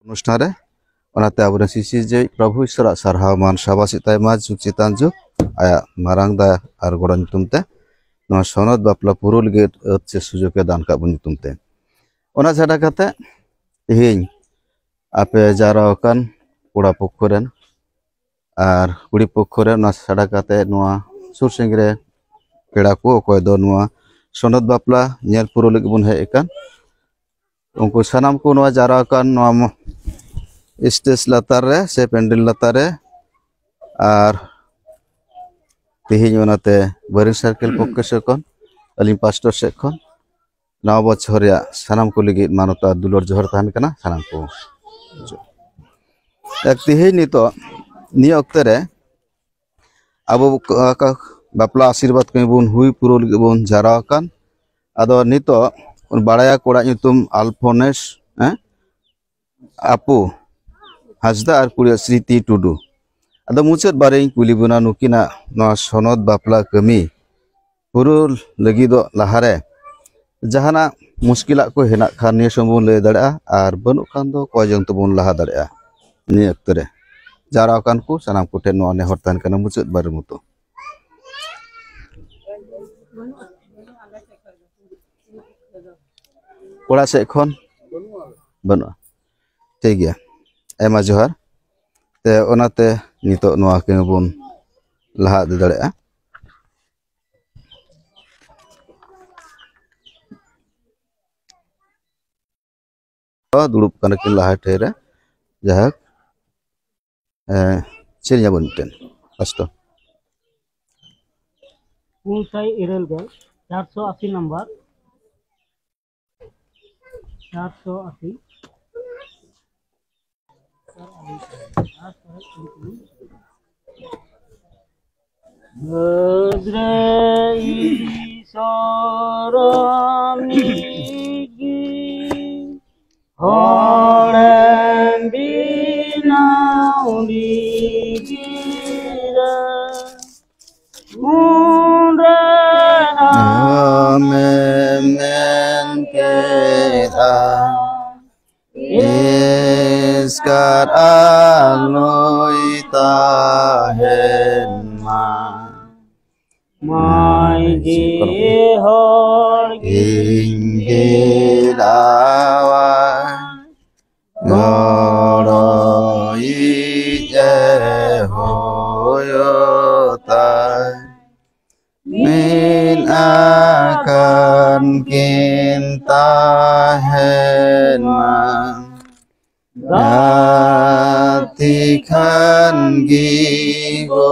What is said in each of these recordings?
অনুষ্ঠান রে ওনাতে আবরে সিসি যে প্রভু ঈশ্বর সারহাও মান সাবাসি তাই মা যুগ চিতান যুগ আয়া মারাং দা আর গড় নিতুমতে নয়া সনদ বাপলা পুরুল গে হচ্ছে সুযোগে দান কাবুন নিতুমতে ওনা ছাড়া কাতে হিং আপে যারা ওকান কোড়া পক্ষরেন আর কুড়ি পক্ষরে ওনা ছাড়া কাতে নয়া সুর সিংরে পেড়া को অকয় দ নয়া সনদ বাপলা ñel পুরুল গে বুন হে একান उनको सनाम को नवा जारा कान नवा स्टेज लातार रे से पेंडल लातार रे और तिहिन ओनाते बरिंग सर्कल पक्के से कोन अलिम पास्टर से कोन नवा बछर या सनाम को लगी मानवता दुलर जोहर ताहन कना सनाम को एक तिहिन नितो नि अक्ते रे अबो का बापला आशीर्वाद के बुन हुई पुरो लगी बुन जारा कान आदो नितो बाड़ाया कोड़ा ᱧᱩᱛᱩᱢ अल्फोनेस आपू हाजदा और कुड़िया स्मृति टुडू अद मुचाद बारे कुली बुना नुकिना नवा सनद बापला कमी पुरु लगी दो लहारे जहाना मुश्किला को हेना खान निये समबुन लय दाड़ेआ और बनु खान दो कयजन तबुन लहा दाड़ेआ नि अक्तरे जारा कान को सनाम कोठे नवा नेहर तान kana मुचाद बारे मतो कोड़ा से एखन बनु ठीक गया एमा जोहार ते ओनाते नितो नवा के बुन लहा दे दाड़ेआ दुड़ुब काना किन लहा ठेरे जहाक चिरिया बनटेन फास्टो उनसाई इरल गल 480 number 480 Iskar aloi tahen ma mai di hor inggilawa goroi hoyotai min akan kinta hen ma Gatikan gigogia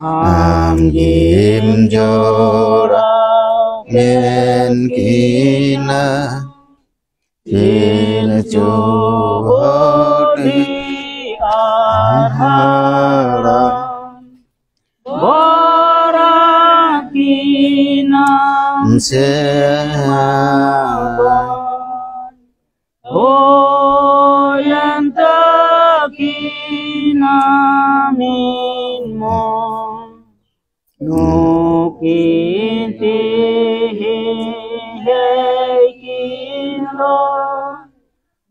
Amgim jora men kina Ilcuhodi arhara Borakina Seha Oyantakina minmo nukinti heikino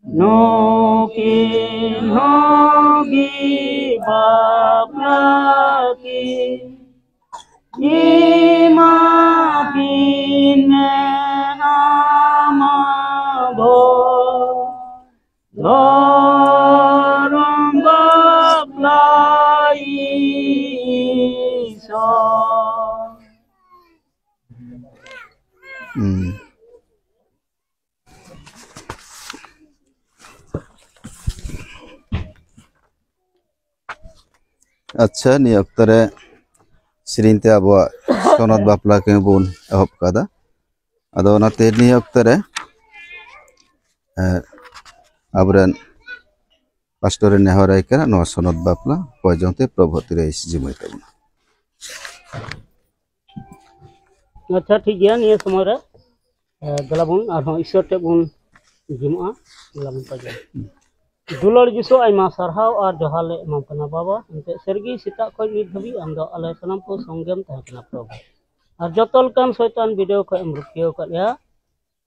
nukin hogi baplaki imapine amabo Lorong baplai so अच्छा नि अक्तरे सिरिनते आबो सनद बापला के बुन एहब कादा आदो ओनाते नि अक्तरे आबरेन पास्टरे नेहराय करा नवा सनद बापला कयजनते प्रभुति रे जिमय तबना अच्छा ठीक गया निये समय रे गलाबुन आरो ईश्वर ते बुन जिमआ गलाबुन पाजे दुलर जिसो आइमा सरहाव और जोहाले एमाम कना बाबा एंते सरगी सीता खय नित धबी आमदो आले सनाम को संगम तहकना प्रभु और जतल कान शैतान वीडियो को एम रुकियो कया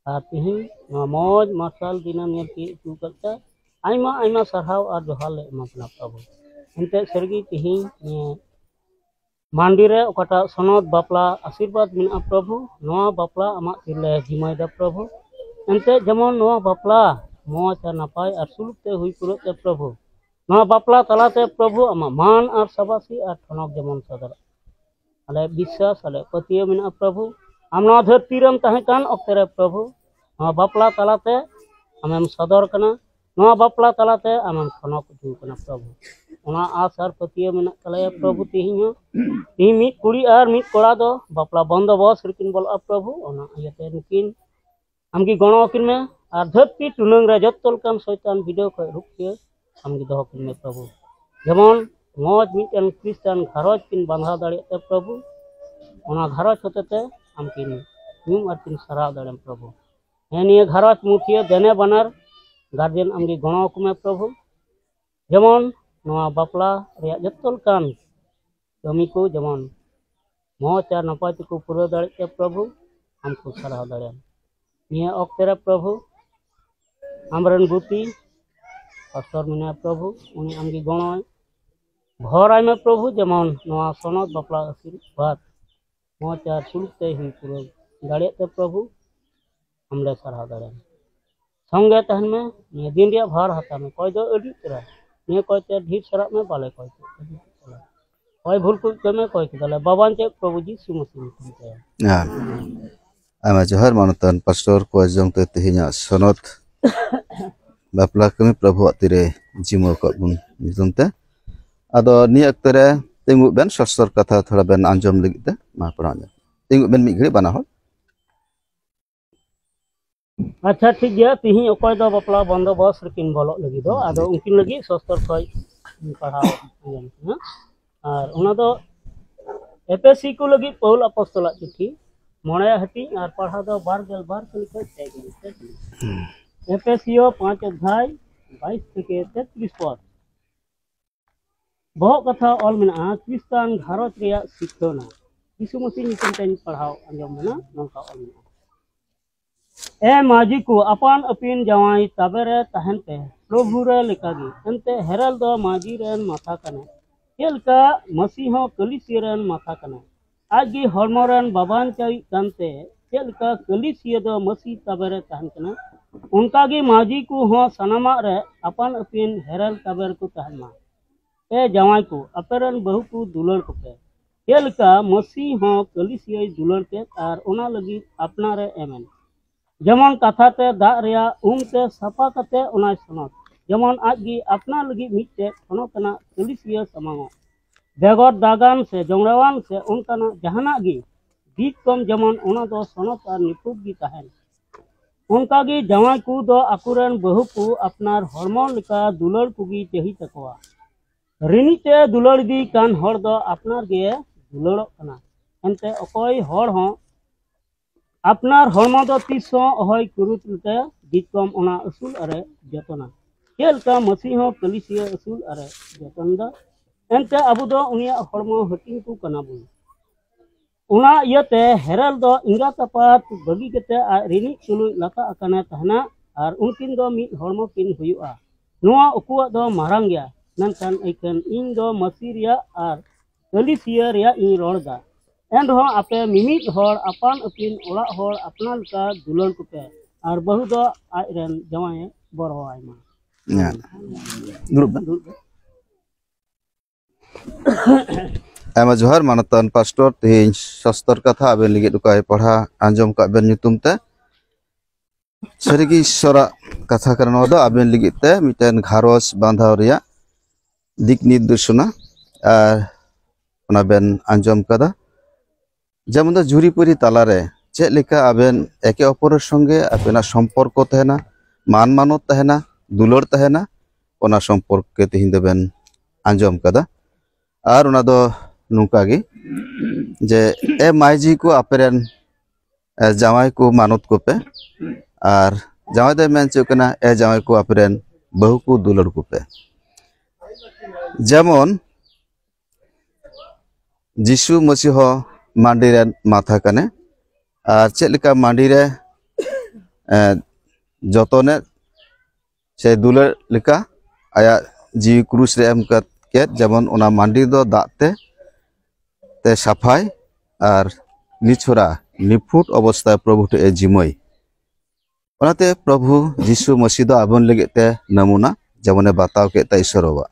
और तिहिं मौज मार्शल दिना नेल की तू करता आइमा आइमा सरहाव और जोहार ले एमा पना प्रभु एंते सरगी तिहिं मांडीरे ओकाटा सनद बापला आशीर्वाद मिना प्रभु नवा बापला आमा तिरले जिमायदा प्रभु एंते जेमन नवा बापला मौज और नापाय और सुलुकते हुई पुरते प्रभु नवा बापला तलाते प्रभु आमा मान और सबासी और ठनक जेमन सदर आले विश्वास आले पतिय मिना प्रभु आम नवा धरतीरम तहेकान अक्तेरे प्रभु नवा बापला तलाते आमेम सदर कना नवा बापला तलाते आमेम ठनक उदू कना प्रभु ओना आस और पतिय मिना तलाया प्रभु तिहिं मिद कुड़ी और मिद कोड़ा दो बापला बंदोबस्त रिकिन बोला प्रभु ओना इयाते नुकिन आमगी गणो किन में और धरती टुनंग रे जत्तल कान शैतान वीडियो को रुकिए आमगी दो किन में प्रभु जेमन मौज मिटन क्रिश्चियन घरज किन बांधा दाड़े प्रभु ओना घरज होते आमकिन नुम और किन सराव दाड़े प्रभु निये घरज मुखिया देने बनार गार्जियन आमगी गणो को में प्रभु जेमन नवा बापला रे जत्तल कान कमी को जेमन मौज और नपाय को पूरा दाड़े प्रभु हमको सराव दाड़े निये अक्तेरे प्रभु आमरन गुती पास्टर मिना प्रभु उनी आमगी गणोय भर आय में प्रभु जेमन नवा सनद बापला आशीर्वाद मौज और सुलुकते हुई पूरा दाड़े प्रभु हमले सराव दाड़े संगे तहन में निये दिन रिया भार हाथा में कोई दो अडी तेरा निये कोयते ढीर सरा में बाले कोयते कोई भूल को कमे कोई दले बाबान चे प्रभु जी सुमसिन ते आमा जोहार मानतान पास्टर को जंग ते तिहिnya सनद बापला कमी प्रभु अतिरे जिमो को बुन निजंते आदो नि अक्तरे तिंगु बेन सस्तर कथा थोड़ा बेन आंजम लगिते मा पराने तिंगु बेन मिघरे बना हो अच्छा ठीक गया तिहिं ओकय दो बापला बंदोबस्त रिकिन बोलो लगी दो आदो उनकिन लगी सस्तर खय पढ़ाओ आंजम और उना दो एपीएससी को लगी पौल अपस्तला चिट्ठी मोड़े हटी और पढ़ा दो 12 को लिखा एफएससीओ 5 अध्याय 22 থেকে 33 पद बहुत कथा ऑल मेना क्रिस्तान घारज रिया शिक्षण यीशु मसीह निकन तेन पढ़ाओ अंजम मेना नंका ऑल मेना ए माजी को अपन अपिन जवाई ताबेरे तहन पे प्रभु रे लेकागी एंते हेरल दो माजी रेन माथा कने केलका मसीह कलिसिया रेन माथा कने आगी हॉर्मोरन बाबान चाई कांते केलका कलिसिया दो मसीह ताबेरे तहन कने उनका गी माजी को हो सनामा रे अपन अपिन हेरल ताबेर को तहनमा ए जवाई को अपेरन बहु को दुलड़ को पे केलका मसीह हो कलिसिया दुलड़ के और ओना लगी अपना रे एमेन जेमन कथाते दा रिया उमते सफा कते ओना सनत जेमन आगी अपना लगी मिटे खनोतना कलिसिया समांगो बेगर दागान से जोंगरावान से उनकाना जहाना गी बीत कम जेमन ओना दो सनत और निपुग गी तहन उनका गी जवाई को दो अकुरन बहु को अपनार हॉर्मोन लिका दुलड़ कुगी चही तकवा रिनीते दुलड़ दी कान हर दो अपनार गे दुलड़ कना एनते अकोय हर हो अपनार हॉर्मोन दो तीसो अहय कुरुतते गीतकम ओना असूल अरे जतना केलका मसीह कलिसिया असूल अरे जतन दा एनते अबु दो उनिया हॉर्मोन हटिंग को कना बुन उना इयाते हेरल दो इंगा तपात बगी कते रिनी चुलु लता अकना तहना और उनकिन दो मिद हॉर्मोन किन हुयुआ नुआ उकुआ दो मारांग गया ननकान ऐकन इन दो मसीरिया और कलिसिया रिया इन रोड़दा एन रहो आपे मिमिद होड़ अपन अपिन ओड़ा होड़ अपना लका दुलड़ कुपे और बहु दो आइरन जवाए बरो आइमा आमा जोहार मानतान पास्टर तिहिं सस्तर कथा आबेन लिगित उकाय पढ़ा आंजम का बेन नितुमते सरिगी ईश्वरा कथा करनो दो आबेन लिगित ते मिटेन घारज बांधाव रिया दिक निर्देशना और ओना बेन आंजम कदा जेमन दो जुरीपुरी तालारे चेक लेका आबेन एके अपर संगे आबेना सम्पर्क तहना मान मानत तहना दुलड़ तहना ओना सम्पर्क के तिहिं दो बेन आंजम कदा और ओना दो नुका गी जे ए माइजी को आपेरन जावाई को मानत को पे और जावाई दो मेन चुकना ए जावाई को आपेरन बहु को दुलड़ को पे जेमन जिसु मसीह मांडी रे माथा कने और चेक लेका मांडी रे जतने से दुलर लेका आया जीवी क्रूस रे एम के जेमन ओना मांडी दो दाते ते साफाई और निछोरा निफुट अवस्था प्रभु टे जिमय ओनाते प्रभु जीशु मसीह दो आबन लगते नमूना जेमने बताव के ईश्वर बाबा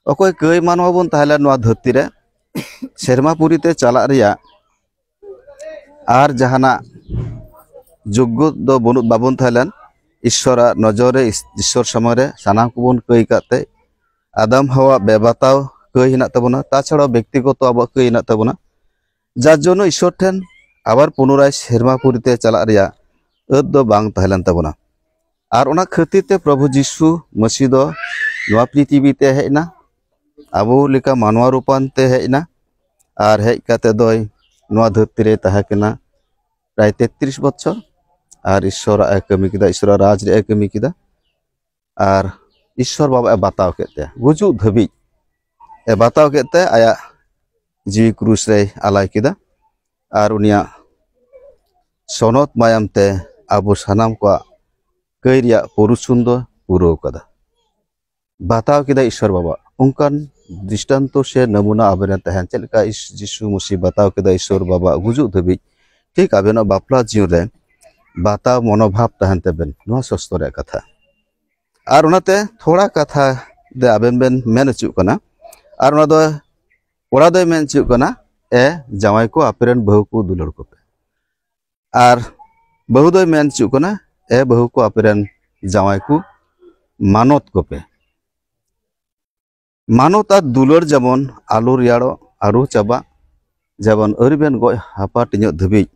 अकोय कई मानवा बन ताहले नोआ धरती रे सेरमापुरी ते चला रिया आर जहाना योग्य दो बनुत बाबन थाइलेन ईश्वर नजरे ईश्वर समय सानाम को बन कई काते आदम हवा बेबाताव कई हिना तबना ताछाड़ा व्यक्तिगत अब कई हिना तबना जार जोनो ईश्वर ठेन आबार पुनराय सेरमापुरीते चला रिया अद दो बांग ताहलेन तबना आर ओना खातिर प्रभु जीशु मसीह दो नोआ पृथ्वीते हेजना आबो लेका मानवा रूपानते हेजना आर हेज काते दोय नोआ धरती रे ताहेकना प्राय 33 बछर और ईश्वर कमी किदा ईश्वर राज रे कमी किदा और ईश्वर बाबा बताव केते गुजु धबी ए बताव केते आया जीवी क्रूस रे आलाय किदा और उनिया सनत मायाम ते आबो सानाम को कैरिया पुरुषुन दो पुरो कदा बताव किदा ईश्वर बाबा उनकान दृष्टांत से नमूना आबेन तहन चलका जीशु मसीह बताव किदा ईश्वर बाबा गुजु धबी ठीक आबेन बापला जीवन रे बाता मनोभाव तहन तेबेन नोआ सस्तर कथा और उनाते थोड़ा कथा दे आबेन बेन मेन चुक कना और उना दो ओड़ा दो मेन चुक कना ए जावाई को आपेरन बहु को दुलर को पे और बहु दो मेन चुक कना ए बहु को आपेरन जावाई को मानत को पे मानत आ दुलर जेमन आलू रियाड़ो आरु चाबा जेमन अरिबेन गय हापा टिño धबी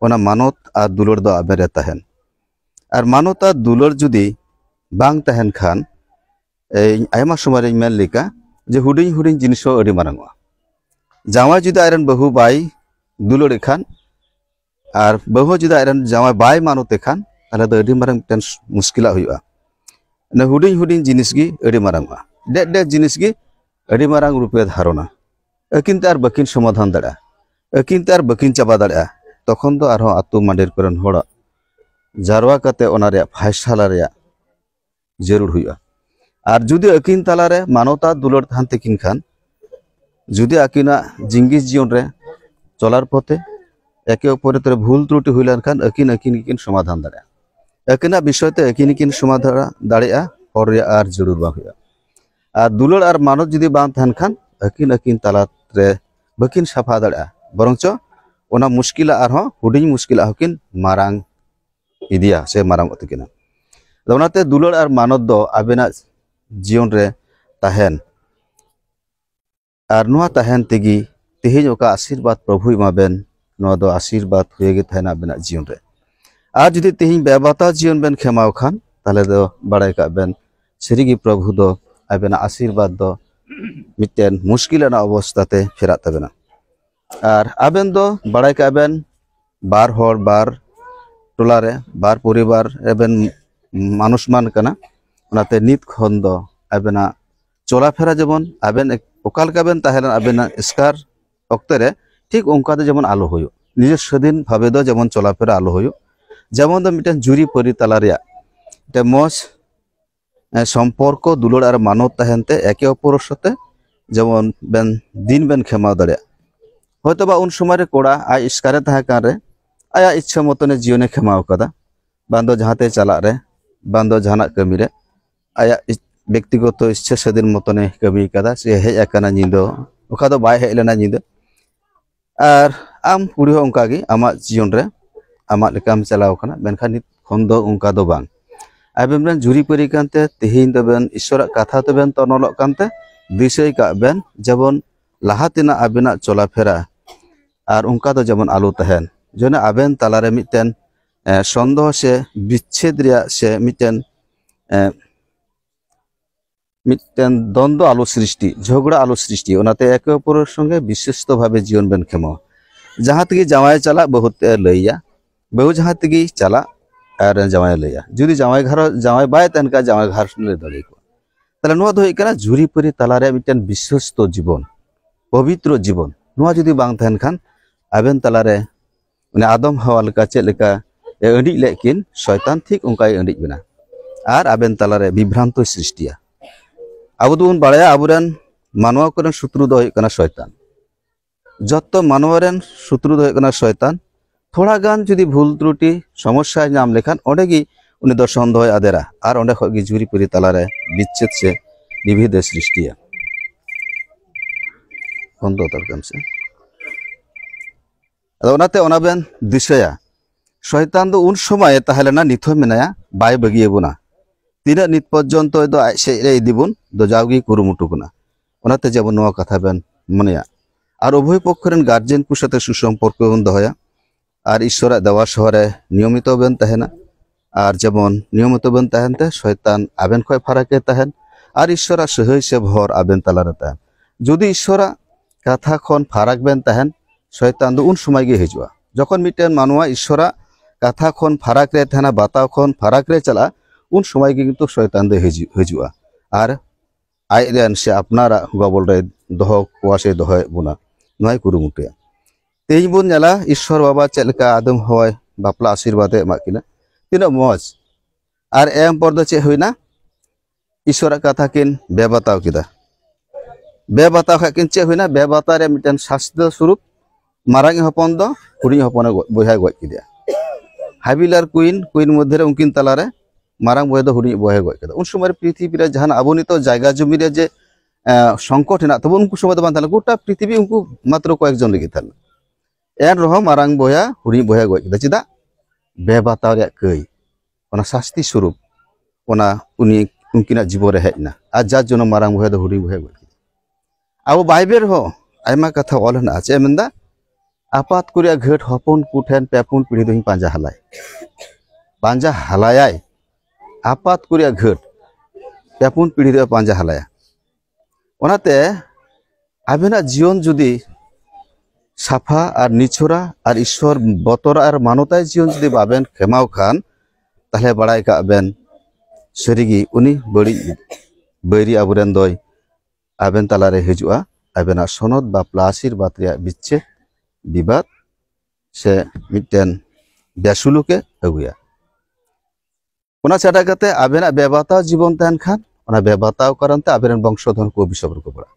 ओना मानत आ दुलर दो आबेरे तहन और मानत आ दुलर जुदी बांग तहन खान आयमा समय मेन लेका जे हुडिंग हुडिंग जिनिस अडी मारांगवा जावाई जुदी आयरन बहु बाई दुलर खान और बहु जुदी आयरन जावाई बाई मानते खान ताले दो अडी मारांग टेन मुश्किला हुआ ने हुडिंग हुडिंग जिनिस गी अडी मारांगवा डेट डेट जिनिस गी अडी मारांग रुपये धारणा अकिन तार बकिन समाधान दाड़ा अकिन तार बकिन चाबा दाड़ा तखन तो आरो आतु मांडेर करन होड़ा जारवा कते ओना रे फैसला रे जरूर हुआ और जुदी अकिन तला रे मानवता दुलर थान तकिन खान जुदी अकिना जिंगिस जीवन रे चलार पथे एके उपरे तरे भूल त्रुटि हुइलान खान अकिन अकिन किन समाधान दाड़ा अकिना विषय ते अकिन किन समाधान दाड़ा और रे आर जरूर बा हुआ और दुलर और मानव जुदी बां थान खान अकिन अकिन तला रे बकिन साफा दाड़ा बरंच ओना मुश्किला आर हुडिंग मुश्किला हकिन मारांग इदिया से मारांग अतकिना दोनाते दुलर और मानत दो आबेना जीवन रे ताहेन और नोआ ताहेन तेगी तेहेज ओका आशीर्वाद प्रभु इमाबेन नोआ दो आशीर्वाद हुएगे ताहेन आबेना जीवन रे आज जुदी तेहेज बेबाता जीवन बेन खेमाव खान ताले दो बाड़ाय का बेन सरिगी प्रभु दो आबेना आशीर्वाद दो मिटेन मुश्किलाना अवस्थाते फेरा तबेना और आबेन दो बाड़ाय का बेन बार हर बार टोलारे बार परिवार एबेन मानुष मान कना ओनाते नित खन दो आबेना चला फेरा जेमन आबेन ओकाल का बेन ताहेलन आबेना स्कार अक्ते रे ठीक ओंका दो जेमन आलो होयो निजे स्वाधीन भावे दो जेमन चला फेरा आलो होयो जेमन दो मिटेन जुरी परि ताला रिया ते मोस सम्पर्क दुलर और मानव ताहेनते एके अपर साथे जेमन बेन दिन बेन खेमा दाड़े हयतो बा उन समय रे कोड़ा आय स्कारे ताहे कान रे आया इच्छा मतने जीवने खेमाव कदा बांदो जहाते चला रे बांदो जहाना कमी रे आया व्यक्तिगत इच्छा स्वाधीन मतने कमी कदा से हेज आकाना निदो ओका दो बाय हेज लेना निदो और आम कुड़ी हो उनका गी आमा जीवन रे आमा लेकाम चलाव कना मेनखान नित खन दो उनका दो बांग आबेन बेन जुरी परि कानते तेहिन दो बेन ईश्वर कथा तो बेन तनलक कानते दिसय का बेन जेबन लाहातिना आबेना चला फेरा और उनका तो जेमन आलू तहन जने आबेन तालारे मिटेन सन्देह से विच्छेद रिया से मिटेन मिटेन द्वंद्व आलू सृष्टि झगड़ा आलू सृष्टि ओनाते एके अपर संगे विशेषत भावे जीवन बेन खेमो जहाँ तक जावाय चला बहुत लैया बहु जहाँ तक चला और जावाय लैया जुदी जावाय घर जावाय बाय तहन का जावाय घर ले दड़े को ताले नोआ दो हुई कना झुरी परि तालारे मिटेन विश्वस्त जीवन पवित्र जीवन नोआ जुदी बांग तहन खान आबेन तालारे उन्हें आदम हवा लेका चेक लेका अंडी लेकिन शयतान ठीक उनका अंडी बना और आबेन तलारे विभ्रांत सृष्टिया अब दोन बाड़ाया आबुरेन मानवा को शत्रु दो होना शयतान जत मानवारेन शत्रु दो होना शयतान थोड़ा गान जुदी भूल त्रुटि समस्या नाम लेखान ओंडेगी उनी दो सन्देह आदेरा और ओंडे खगी जुरी पुरी तलारे विच्छेद से विविध सृष्टिया बंद तरकाम से अदोनाते ओनाबेन दिशया शयतान दो उन समय ताहेलेना निथो मेनाया बाय बगिए बुना तीना नित पर्यन्त दो आइसे इदिबुन दो जावगी कुरुमुटु बुना ओनाते जेबन नोआ कथा बेन मनेया और उभय पक्षरेन गार्जेन को साथे सुसम्पर्क बन दहया और ईश्वर देवा शहरे नियमित बेन तहेना और जेमन नियमित बेन तहेनते शयतान आबेन खय फाराके तहेन और ईश्वर सही से भर आबेन तलारे तहेन जुदी ईश्वर कथा खन फाराक बेन तहेन शयतान दो उन समय गे हिजुआ जखन मिटेन मानुआ ईश्वर कथा खन फाराक रे तहेना बाताव खन फाराक रे चला उन समय गे किन्तु शयतान दो हिजुआ और आयरेन से अपनारा गबल रे दहो कुआसे दहो बुना नय कुरुमुटुया तेज बन नेला ईश्वर बाबा चेलका आदम हय बापला आशीर्वाद एमाकिना तीना मज और एम पर दो चे हुईना ईश्वर कथा किन बेबाताव किदा बेबाताव खाकिन चे हुईना बेबाता रे मिटेन शास्त्र स्वरूप मारांगी हपन दो हुडी हपन बया गज किदा हाबिल और कुइन कुइन मध्य उनकिन तलारे मारांग बया दो हुडी बया गज किदा उन समय पृथ्वी रे जहान आबुनित जायगा जमी रे जे संकट हेना तब उनको समय बान थाना गोटा पृथ्वी उनको मात्र कयेक जन लगी थाना एन रह मारांग बया हुडी बया गज किदा चिदा बेबाताव रे कई ओना शास्ति स्वरूप ओना उनी उनकिना जीवन रे हेजना आ जार जन मारांग बया दो हुडी बया गज अब बाइबेल हो आयमा कथा ऑल हेना चे मेनदा आपात कुरिया घाट हपन कुठेन पेपुन पीढ़ी दोही पांजा हलायाय आपात कुरिया घाट पेपुन पीढ़ी दो पांजा हलाया ओनाते आबेना जीवन जुदी साफा और निछोरा और ईश्वर बतर और मानवताय जीवन जुदी बाबेन खेमाव खान ताहले बड़ाय का आबेन सरिगी उनी बड़ी बैरी आबुरेन दय आबेन तलारे हिजुआ आबेना सनद बापला आशीर्वाद रे बिच्छे विवाद से मिटेन बेसुलुके अगुया ओना छाड़ा कते आबेना बेबाताव जीवन तहन खान ओना बेबाताव कारणते आबेन वंशधर को अभिशाप को पड़ा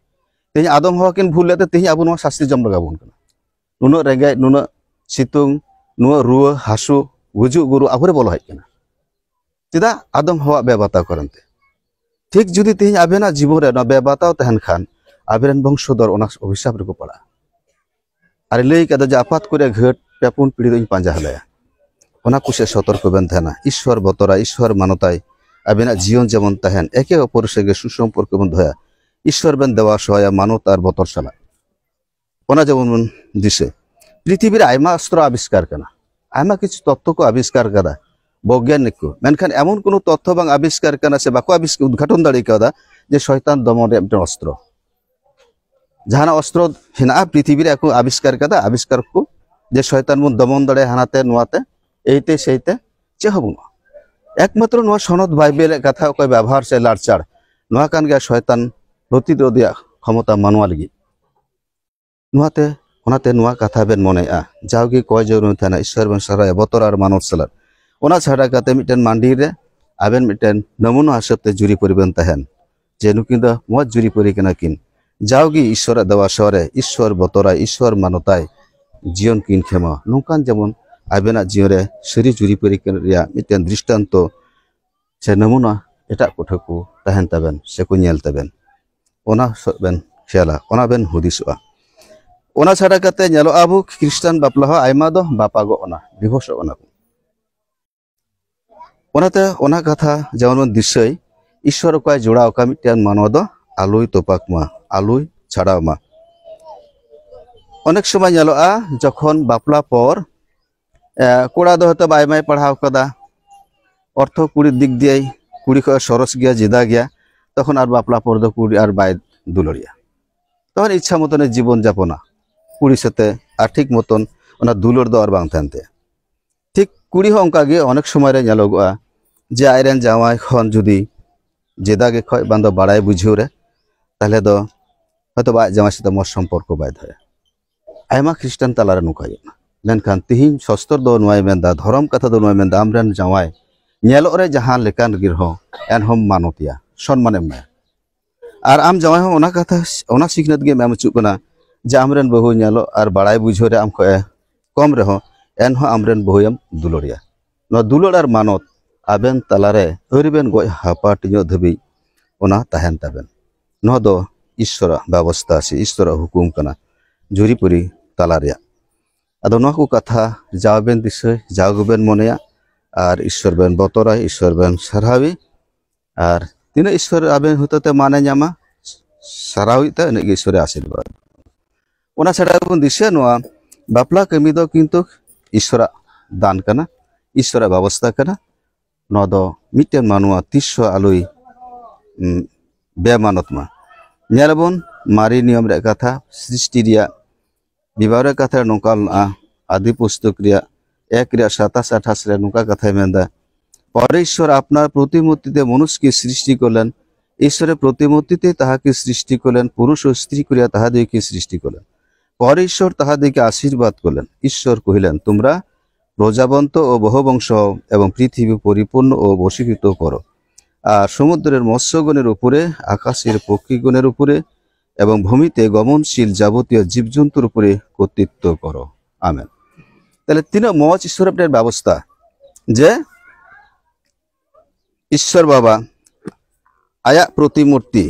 तेज आदम हवा किन भूल लेते तेज आबो नवा शास्त्री जम लगाबोन कना नुनो रेंगे नुनो सितुंग नुनो रुआ हासु गुजु गुरु आबरे बोलो हज कना चिदा आदम हवा बेबाताव कारणते ठीक जुदी तेज आबेना जीवन रे बेबाताव तहन खान आबेन वंशधर ओना अभिशाप को पड़ा और लई कदा जे आपात करे घाट पेपुन पीढ़ी दोई पांजा हलाया ओना कुसे सतर्क बेन थाना ईश्वर बतरा ईश्वर मानवताय आबेना जीवन जेमन तहेन एके अपर सगे सुसम्पर्क बन धया ईश्वर बेन देवा सहाया मानवता और बतर साला ओना जेमन दिसे पृथ्वी रे आयमा अस्त्र आविष्कार कना आयमा किछु तत्व को आविष्कार कदा वैज्ञानिक को मेनखान एमन कोनो तथ्य बांग आविष्कार कना से बाको आविष्कार उद्घाटन दाड़ी कदा जे शयतान दमन रे मिटन अस्त्र जहां अस्त्र हेना पृथ्वी रे को आविष्कार कदा आविष्कार को जे शयतान बन दमन दाड़े हानाते नुआते एते सेते चे हबुन एकमात्र नुआ सनद बाइबेल कथा को व्यवहार से लाड़चाड़ नुआ कान गया शयतान प्रतिरोधिया क्षमता मानवा लगी नुआते ओनाते नुआ कथा बेन मनेआ जावगी कय जरूर थाना ईश्वर बन सराय बतर और मानव सलार ओना छाड़ा कते मिटेन मांडी रे आबेन मिटेन नमूना हिसाबते जुरी परिबेन तहेन जे नुकिन द मज जुरी परि कना किन जावगी ईश्वर देवा शहरे ईश्वर बतरा ईश्वर मानवताय जीवन किन खेमा नौकान जेमन आबेना जीवन रे सरी जुरी परि रिया मिटेन दृष्टांत से नमूना एटा कोठा को तहेन तबेन से को नेल तबेन ओना बेन खेला ओना बेन हुदिसआ ओना छाड़ा कते नेलो आबो ख्रिस्टान बापला आयमा दो बापागो ओना डिवोर्स ओना ओनाते ओना कथा जेमन दिसय ईश्वर को जोड़ाव का मिटेन मानव दो आलुई तोपाकमा आलुई छाड़ामा अनेक समय नेलोआ जखन बापला पर कोड़ा दो हयतो आयमाय पढ़ाव कदा अर्थ कुड़ी दिक दिए कुड़ी को सरस गया जिदा गया तखन आर बापला पर दो कुड़ी आर बाय दुलरिया तखन इच्छा मतन जीवन जापना कुड़ी साथे आर ठीक मतन ओना दुलर दो आर बांग थानते ठीक कुड़ी हो अंका गे अनेक समय रे नेलोगआ जे आयरेन जावाय खन जुदी जेदा गे खय बांदो बाड़ाय बुझियो रे ताहले दो हयतो बा जामाय साथे मज सम्पर्क बाय धरे आयमा ख्रिस्टान तालारे नुकायो मेनखान तिहिं सस्तर दो नुआय मेंदा धर्म कथा दो नुआय मेंदा आमरेन जावाय नेलो रे जहां लेकान गिरहो एनहम मानतिया सम्मान एमनाय आर आम जावाय हो ओना कथा ओना सिखनत गे एम चुकना जे आमरेन बहु नेलो आर बाड़ाय बुझो रे आम खो कम रहो एनहो आमरेन बहुयम दुलड़िया नो दुलड़ आर मानत आबेन तलारे ओरबेन गय हापाटियो धबी ओना ताहेन ताबेन नो दो ईश्वर व्यवस्था से ईश्वर हुकुम कना जुरीपुरी तला रे आदो नो को कथा जाबेन दिसय जागबेन मनेया आर ईश्वर बेन बतरा ईश्वर बेन सारहावी आर तीन ईश्वर आबेन हुतते माने न्यामा साराविते ने ईश्वर आशीर्वाद ओना छाड़ा बन दिसे नोआ बापला कमी दो किंतु ईश्वर दान कना ईश्वर व्यवस्था कना नो दो मिटेन मानुआ तिस्व आलुई बेमानतमा नेलबन मारी नियम रे कथा सृष्टि रिया विवाह कथा नोकाल आदि पुस्तक रिया 1:27-28 रे नुका कथा मेंदा परमेश्वर आपनार प्रतिमूर्तिते मनुष्य की सृष्टि करलेन ईश्वर प्रतिमूर्तिते ताहाके सृष्टि करलेन पुरुष और स्त्री करिया ताहादेके सृष्टि करलेन परमेश्वर ताहादेके आशीर्वाद करलेन ईश्वर कहिलेन तुमरा प्रजाबंत और बहुवंश एवं पृथ्वी परिपूर्ण और बशीभूत करो और समुद्रेर मत्स्यगणेर उपरे आकाशेर पक्षीगणेर उपरे एवं भूमिते गमनशील जाबतीय जीवजंतुर उपरे कर्तृत्व करो आमेन ताहले तीन मज ईश्वर व्यवस्था जे ईश्वर बाबा आया प्रतिमूर्ति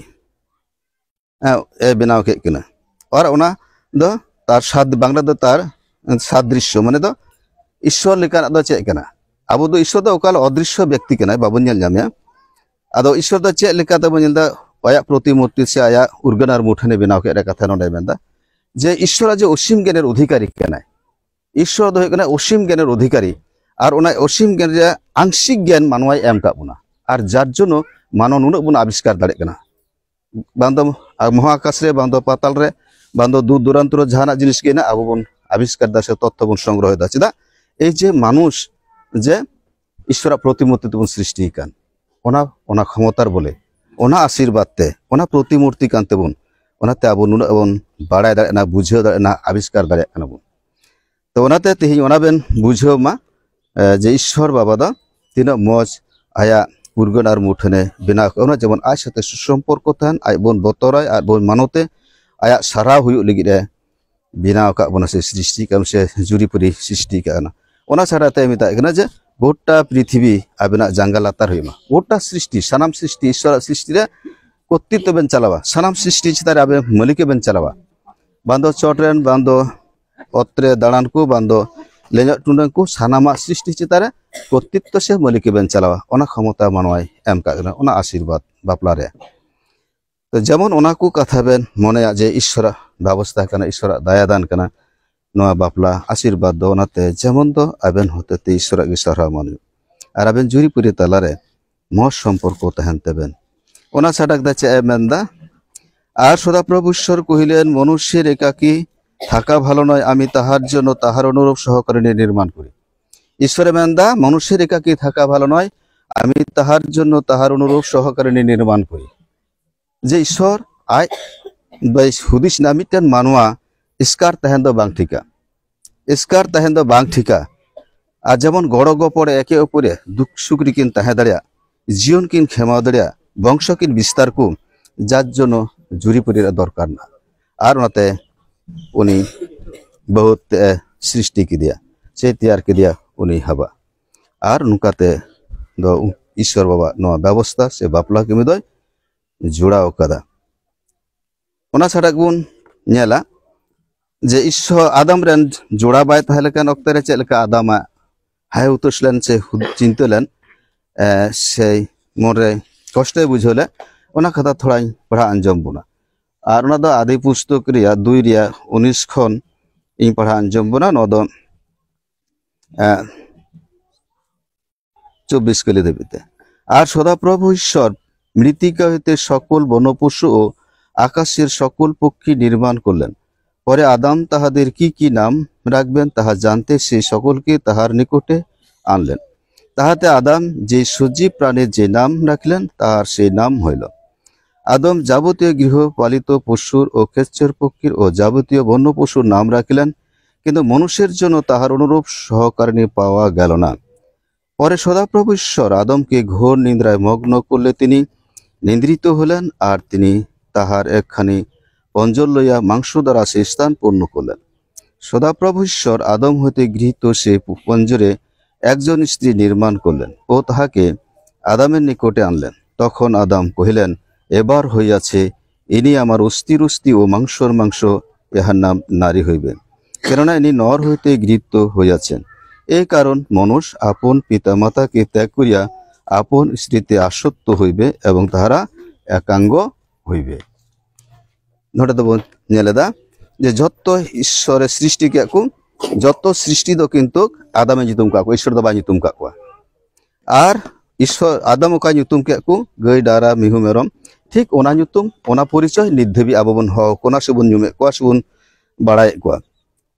बनाव के कना और ओना दो तार साद बांग्ला दो तार सादृश्य माने दो ईश्वर लेकान दो चे कना आबो दो ईश्वर दो ओकाल अदृश्य व्यक्ति कना बाबन नेल जामिया आदो ईश्वर दो चे लेका दो नेल दा आया प्रतिमूर्ति से आया उर्गनार मुठने बनाव के कथा नोडे मेंदा जे ईश्वर जे असीम ज्ञानेर अधिकारी कना ईश्वर दो कना असीम ज्ञानेर अधिकारी और ओना असीम ज्ञान रे आंशिक ज्ञान मानवाय एम का बुना और जार जोनो मानो नुन बन आविष्कार दाड़े कना बांदो महाकाश रे बांदो पाताल रे बांदो दूर दूरांत जहाना जिनिस के ना आबो बन आविष्कार दा से तथ्य बन संग्रह दा चेदा ए जे मानुष जे ईश्वर प्रतिमूर्ति बन सृष्टि कान ओना क्षमतार बोले ओना आशीर्वाद ते ओना प्रतिमूर्ति कानते बन ओनाते आबो नुन बन बाड़ाय दाड़े ना बुझाव दाड़े ना आविष्कार दाड़े कना बन तो ओनाते तिहि ओना बेन बुझाव मा जे ईश्वर बाबा दा तीन मज आया उर्गन और मुठने बिना जेमन आज साथे सुसम्पर्क थान आज बन बतराय और बन मानते आया सारा हुयु लगिरे बिना का बना से सृष्टि कम से जुरीपुरी सृष्टि का ओना छाड़ाते मिता कना जे गोटा पृथ्वी आबेना जांगा लातार हुयमा गोटा सृष्टि सानाम सृष्टि ईश्वर सृष्टि रे कर्तृत्व बेन चलावा सानाम सृष्टि चितारे आबे मालिक बेन चलावा बांदो चोटरेन बांदो अत्रे दाड़ान को बांदो लेंजा टुंडन को सानामा सृष्टि चितारे कर्तृत्व से मालिक बेन चलावा ओना क्षमता मानवाय एम का ओना आशीर्वाद बापला रे तो जेमन ओना को कथा बेन मनेया जे ईश्वर व्यवस्था कना ईश्वर दयादान कना नोआ बापला आशीर्वाद दो ओनाते जेमन दो आबेन होते ईश्वर के सारा मानु और आबेन जुरीपुरी तलारे मज सम्पर्क तहन तेबेन ओना छाड़ाक दा चे मेनदा और सदाप्रभु ईश्वर कहिलेन मनुष्येर एकाकी थाका भालो नय आमी ताहार जन्य ताहार अनुरूप सहकरणी निर्माण करी ईश्वर मेनदा मनुष्येर एकाकी थाका भालो नय आमी ताहार जन्य ताहार अनुरूप सहकरणी निर्माण करी जे ईश्वर आय बाय हुदिस ना मिटेन मानुआ स्कार तहन दो बांग ठिका स्कार तहन दो बांग ठिका आ जेमन गड़ गपड़ एके उपरे दुख सुख रिकिन तहे दाड़िया जीवन किन खेमा दाड़िया वंश किन विस्तार को जार जन्य जुरीपुरी दरकार ना और ओनाते उनी बहुत सृष्टि की दिया से तैयार के दिया उनी हबा और नुकाते दो ईश्वर बाबा नोआ व्यवस्था से बापला कमी दो जुड़ाव कदा ओना छाड़ा बन नेला जे ईश्वर आदम रेन जोड़ा बाय तहलेकान अक्ते रे चेलका आदमा हाय उतसलेन से चिंतलेन से मोरे कष्ट बुझले ओना कथा थोड़ा पढ़ा आंजम बुना और ओना दो आदि पुस्तक रिया 2:19 खन इन पढ़ा आंजम बुना नो दो 24 कले देबीते और सदाप्रभु ईश्वर मृत्तिका हইতে सकल বনপশু ও আকাশের সকল পক্ষী নির্মাণ করলেন পরে আদম তাহাদের কি নাম রাখবেন তাহা জানতে সেই সকলকে তাহার নিকটে আনলেন তাহাতে আদম যে সজীব প্রাণীর যে নাম রাখলেন তাহার সেই নাম হইল আদম যাবতীয় গৃহপালিত পশুর ও খেচ্চর পক্ষীর ও যাবতীয় বন্য পশুর নাম রাখলেন কিন্তু মানুষের জন্য তাহার অনুরূপ সহকারিণী পাওয়া গেল না। পরে সদাপ্রভু ঈশ্বর আদমকে ঘোর নিদ্রায় মগ্ন করলে তিনি নিদ্রিত হলেন, আর তিনি তাহার একখানি পঞ্জর লইয়া মাংস দ্বারা সে স্থান পূর্ণ করলেন। সদাপ্রভু ঈশ্বর আদম হইতে গৃহীত সে পঞ্জরে একজন স্ত্রী নির্মাণ করলেন ও তাহাকে আদামের নিকটে আনলেন। তখন আদাম কহিলেন, এবার হইয়াছে, ইনি আমার অস্থির অস্থি ও মাংসর মাংস, ইহার নাম নারী হইবে, কেননা ইনি নর হইতে গৃহীত হইয়াছেন। এই কারণ মানুষ আপন পিতা মাতাকে ত্যাগ করিয়া আপন স্ত্রীতে আসক্ত হইবে এবং তাহারা একাঙ্গ হইবে। নোটা দেব নেলেদা যে যত ঈশ্বরের সৃষ্টি কেকু যত সৃষ্টি দ কিন্তু আদামে nyutum কাকু, ঈশ্বর দ বা nyutum কাকুয়া। আর ঈশ্বর আদম ওকা nyutum কেকু গাই ডারা মিহু মেরম, ঠিক ওনা nyutum ওনা পরিচয় নিত ধাবি আবো বন হও কোনা সেবন nyume কোয়া সেবন বাড়ায় কোয়া।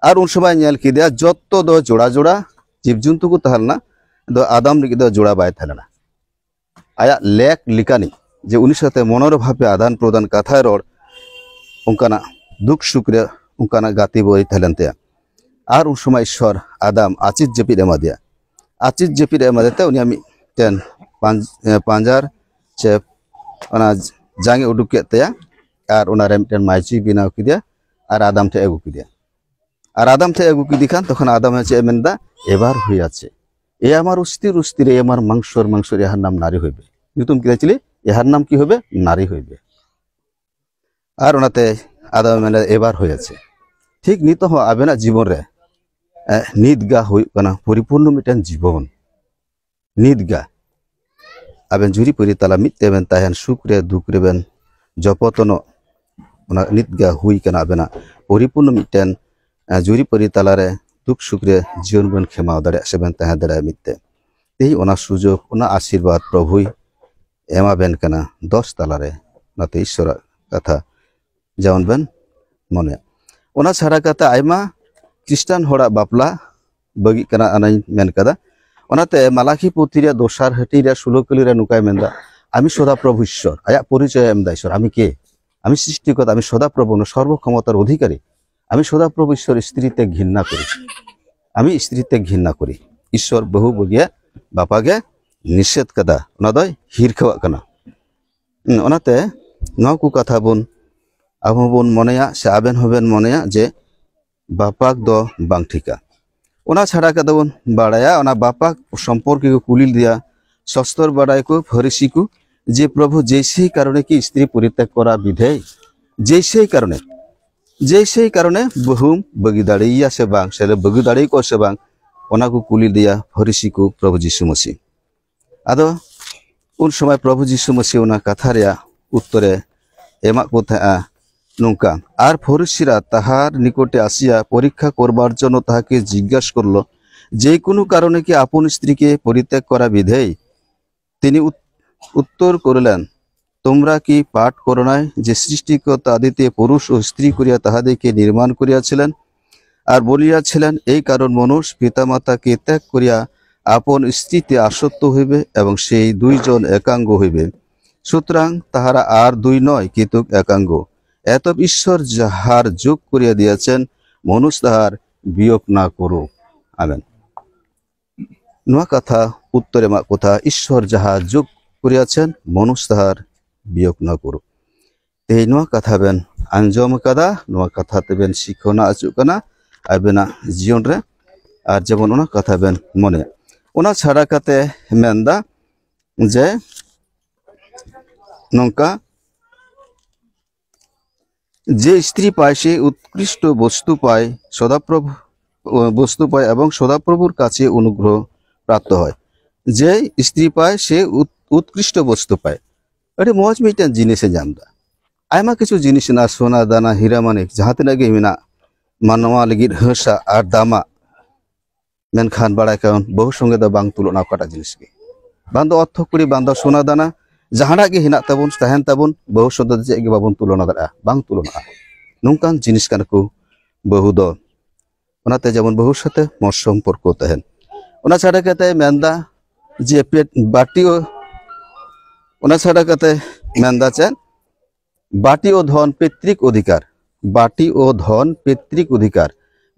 আর উন সময় নেল কিদেয়া যত দ জোড়া জোড়া জীবজন্তু को तहलना दो आदम लिखि दो जोड़ा बाय थलना आया लेक लिकानी जे उनी साथे मनोर भावे आदान प्रदान कथा रोड उनकाना दुख सुख रे उनकाना गाती बोई थलनते। और उन समय ईश्वर आदम आचित जपिद एमा दिया, आचित जपिद एमा देते उनी आमी टेन पांजार चे ओना जांगे उडुक केतेया और ओना रे मिटेन माइची बिनाव किदिया और आदम थे एगु किदिया। और आदम थे एगु किदि खान तखन आदम चे मेनदा एबार হইয়াছে, এ আমার অস্থির অস্থির, এ আমার মাংসর মাংসর, ইহার নাম নারী হইবে। নিতুম কি চাইলে ইহার নাম কি হবে? নারী হইবে। আর ওনাতে আদম মেনে এবার হইয়াছে। ঠিক নিত হ আবেনা জীবন রে নিদগা হই কানা পরিপূর্ণ মিটান জীবন নিদগা আবেন জুরি পরি তালা মিতেবেন তাহেন সুখ রে দুঃখ রেবেন জপতন ওনা নিদগা হুই কানা আবেনা পরিপূর্ণ মিটান জুরি পরি তালারে दुख सुखरे जीवन बन खेमाव दाड़े सेबन तह दाड़े मिते तेही ओना सुजोग ओना आशीर्वाद प्रभु एमा बेन कना 10 तालारे नाते ईश्वर कथा जावन बेन मने ओना छाड़ा कथा आयमा ख्रिस्टान होड़ा बापला बगी कना आनाई मेन कदा ओनाते मालाखी पुथिरे दोसार हटिरे 16 कलिरे नुकाय मेनदा आमी सदा प्रभु ईश्वर आया परिचय एमदा ईश्वर आमी के आमी सृष्टिकर्ता आमी सदा प्रभु सर्व क्षमतार अधिकारी আমি সদাপ্রভু ঈশ্বর স্ত্রীতে ঘৃণা করি, আমি স্ত্রীতে ঘৃণা করি। ঈশ্বর বহু বগিয়া বাপাকে নিষেধ কাদা ওনা দয় হির খাওয়া কানা ওনাতে নকু কথা বোন আবো বোন মনেয়া সে আবেন হবেন মনেয়া যে বাপাক দ বাং ঠিকা ওনা ছাড়া কাদা বোন বাড়ায়া ওনা বাপাক সম্পর্কে কুলিল দিয়া সস্তর বাড়াইকু ফরিসিকু যে প্রভু যে সেই কারণে কি স্ত্রী পরিত্যাগ করা বিধেয় যে সেই কারণে বহুম বগি দাঁড়িয়া সে বাং সেলে বগি দাঁড়িয়ে কো সে বাং ওনাকু কুলি দিয়া ফরিসিকু প্রভু যীশু মসি আদো उन समय प्रभु যীशु मसीह ओना कथा रे उत्तरे एमा को था नौका और फरिसीरा ताहार निकटे आसिया परीक्षा करबार जन्य ताहाके जिज्ञास करलो जे कोनो कारणे कि आपन स्त्री के परित्याग करा विधेय तिनि उत्तर करिलेन তোমরা কি পাঠ করো নাই যে সৃষ্টিকর্তা আদিতে পুরুষ ও স্ত্রী করিয়া তাহাদেরকে নির্মাণ করিয়াছিলেন আর বলিয়াছিলেন এই কারণ মানুষ পিতামাতাকে ত্যাগ করিয়া আপন স্ত্রীতে আসক্ত হইবে এবং সেই দুইজন একাঙ্গ হইবে সুতরাং তাহারা আর দুই নয় কিন্তু একাঙ্গ এত ঈশ্বর যাহার যোগ করিয়া দিয়াছেন মানুষ তাহার বিয়োগ না করুক আমেন নোয়া কথা উত্তরে মা কথা ঈশ্বর যাহার যোগ করিয়াছেন মানুষ তাহার বিয়োগ না করুক এই নোয়া কথা বেন আঞ্জম কাদা নোয়া কথা তেবেন শিখনা আচুকানা আবেনা জীবন রে আর যেমন ওনা কথা বেন মনে ওনা ছাড়া কাতে মেন্দা যে নৌকা যে স্ত্রী পায় সে উৎকৃষ্ট বস্তু পায় সদাপ্রভু বস্তু পায় এবং সদাপ্রভুর কাছে অনুগ্রহ প্রাপ্ত হয় যে স্ত্রী পায় সে উৎকৃষ্ট বস্তু পায় अरे मौज मिटन जिनिस जामदा आयमा किछु जिनिस ना सोना दाना हीरा मानिक जहाँ तिनागे मिना मानवा लगिद हसा और दामा मेनखान बाड़ाय काउन बहु संगे द बांग तुलना काटा जिनिस गे बांदो अर्थ करी बांदो सोना दाना जहाना गे हिना ताबुन तहन ताबुन बहु सद जे गे बाबुन तुलना दरा बांग तुलना नोंकान जिनिस कानकु बहु दो ओनाते जेमन बहु साथे मोर सम्पर्क तहन ओना छाड़ा काते मेनदा जे पेट बाटिओ ओना छाड़ा काते मेनदा चेन बाटी ओ धन पैतृक अधिकार बाटी ओ धन पैतृक अधिकार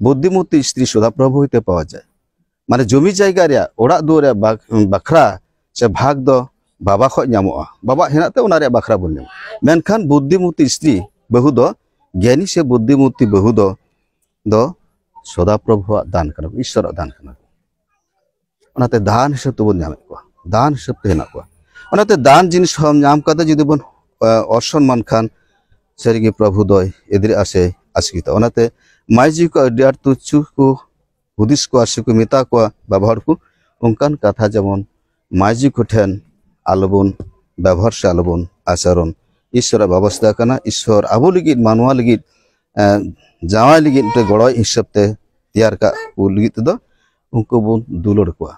बुद्धिमती स्त्री सदाप्रभु होते पावा जाए माने जमी जायगा रे ओड़ा दुआर बाखरा से भाग दो बाबा खो नामोआ बाबा हेनाते उना रे बाखरा बन नाम मेनखान बुद्धिमती स्त्री बहु दो ज्ञानी से बुद्धिमती बहु दो सदाप्रभु दान करना ईश्वर दान करना ओनाते दान हिसाब तो बन नाम को दान हिसाब ते हेना को ओनाते दान जिनिस हम नाम काते जुदी बन अर्शन मान खान सरिगे प्रभु दय एदिरे आसे आसकिता ओनाते माइजी को अडियार तुचु को हुदिस को आसे को मेता को व्यवहार को उनकान कथा जेमन माइजी को ठेन आलोबन व्यवहार से आलोबन आचरण ईश्वर व्यवस्था करना ईश्वर आबो लगित मानवा लगित जावाय लगित ते गड़य हिसाब ते तैयार का लगित दो उनको बन दुलड़ को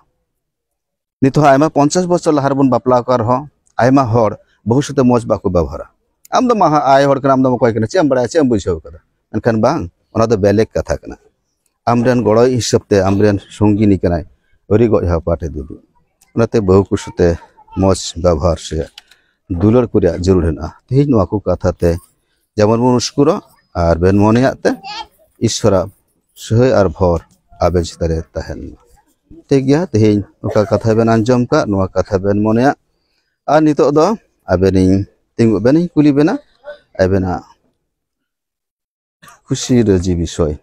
नित आयमा 50 बछर लहार बन बापला कर हो आयमा हर बहुसते मज बाको व्यवहार आम दो महा आय हर आम दो कय कना चेम बड़ा चेम बुझाव कदा एनखान बांग ओना दो बेलेक कथा कना आमरेन गड़य हिसाब ते आमरेन संगिनी कनाय ओरि गय हा पाटे दुदु ओनाते बहु कुसते मज व्यवहार से दुलड़ को जरूर है तेज नवा को कथा ते जेमन बन उस्कुर और बेन मनेयाते ईश्वर सहाय और भर आबे चितारे तहन ठीक गया तेज ओका कथा बेन आंजम का नवा कथा बेन मनेया और नितो दो आबेनी तिंगु बेनी कुली बेना आबेना खुशी रजी विषय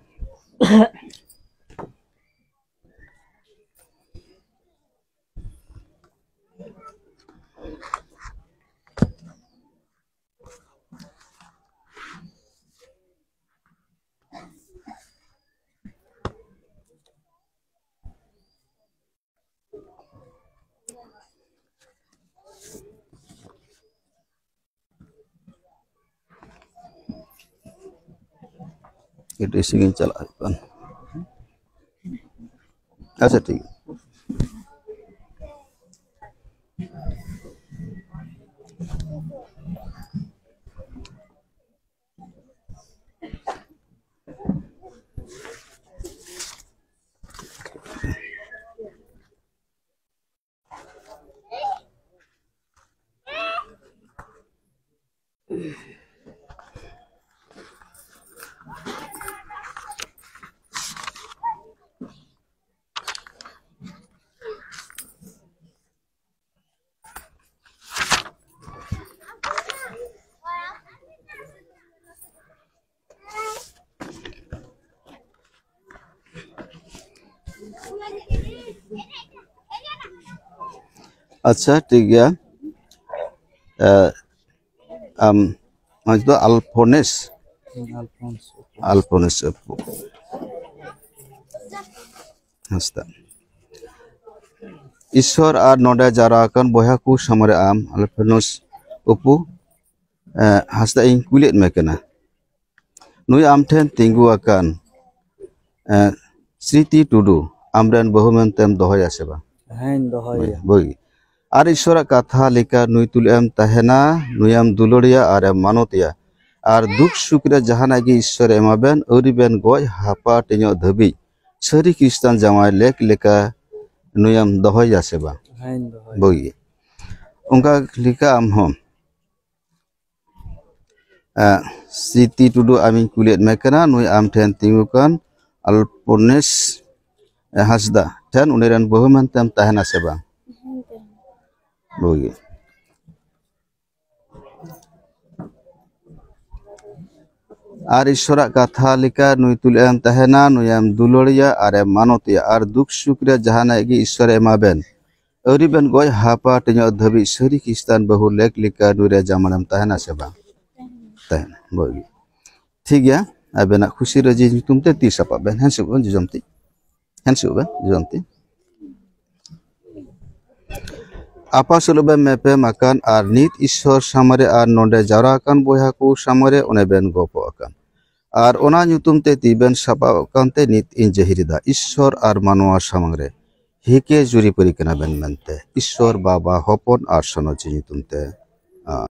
ड्रेसिंग चला अच्छा ठीक अच्छा ठीक है तो अल्फोनेस हस्ता ईश्वर और नोडे जाराकन बया को समरे आम अल्फोनेस उपु हस्ता इन कुलित मेकना नुई आम ठेन तिंगु आकान स्मृति टुडू आमरेन बहुमेन तेम दोहय आसेबा हैं दोहय बई और ईश्वर कथा लेका नुई तुलेम तहना नुयाम दुलड़िया और मानतिया और दुख सुख रे जहाना गे ईश्वर एमाबेन ओरिबेन गय हापा टेनो धबी सरी ख्रिस्टान जामाय लेक लेका नुयाम दोहय आसेबा हैं दोहय बई उनका लेका आम हम स्मृति टुडू आमिन कुलित मेकना नुई आम ठेन तिंगुकान अल्पोनेस हसदा ठेन उनेरन बहुमेन तेम तहना सेबा बोगी और ईश्वर कथा लेका नुई तुलेम तहना नुयाम दुलड़िया और मानतिया और दुख सुख रे जहाना गे ईश्वर एमाबेन ओरिबेन गय हापा टेनो धबी सरी ख्रिस्टान बहु लेक लेका नुरे जामानम तहना सेबा तहना बोगी ठीक गया आबेना खुशी रजी तुमते ती सपा बेन हंसुबन जुजमती आपा सुलबे मेपे मकान और नित ईश्वर सामरे और नोडे जाराकान बया को सामरे उन्हें बेन गोपो अकान और ओना नुतुम ते तीबेन सपा कांते नित इन जहिरिदा ईश्वर और मानवा सामरे हिके जुरी परिकना बेन मनते ईश्वर बाबा हपन और सनोची नुतुम ते